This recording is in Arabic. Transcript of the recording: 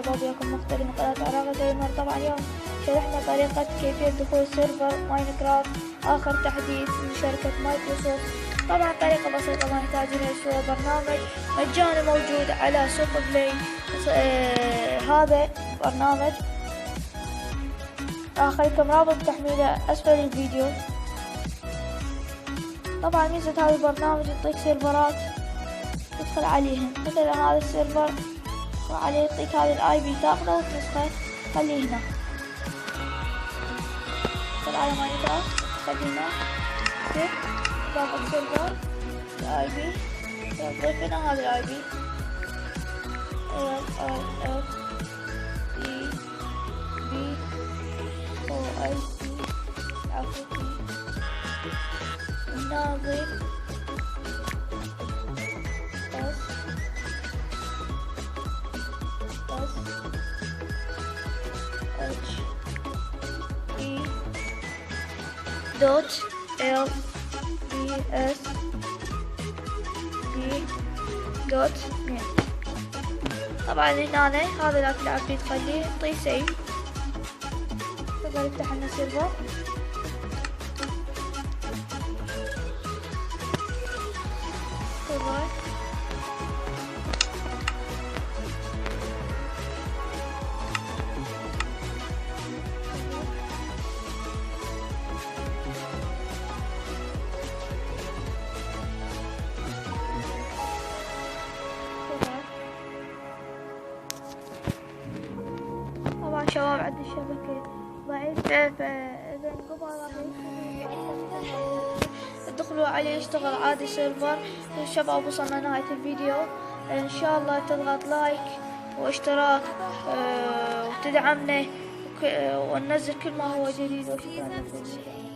شباب، وياكم مختلف من قناة عراقة جيمر. طبعا اليوم شرحنا طريقة كيفية دخول سيرفر ماينكرافت آخر تحديث من شركة مايكروسوفت. طبعا طريقة بسيطة، ما نحتاج نسوي برنامج مجاني موجود على سوق بلاي. هذا برنامج راح أخليكم رابط تحميله أسفل الفيديو. طبعا ميزة هذا البرنامج يعطيك سيرفرات تدخل عليهم، مثلا هذا السيرفر وعليه يعطيك هذا الاي بي، تاخذه وتنسخه تخليه هنا. تدخل على ماينكرافت تخليه هنا، كيف تاخذ سيرفر الاي بي تضيف هنا هذا الاي بي LLF B O I C عفوا. هنا نضيف دوت ال بي اس بي دوت ميل. طبعا هنا هذا الاكل عبي تخليه طي سيف. تقدر يفتح لنا سيرفر. طبعا شباب عندي الشبكة ضعيفة، فإذا قبل راح تدخلوا عليه يشتغل عادي سيرفر. شباب وصلنا نهاية الفيديو، إن شاء الله تضغط لايك واشتراك وتدعمنا وننزل كل ما هو جديد. وشكرا لكم.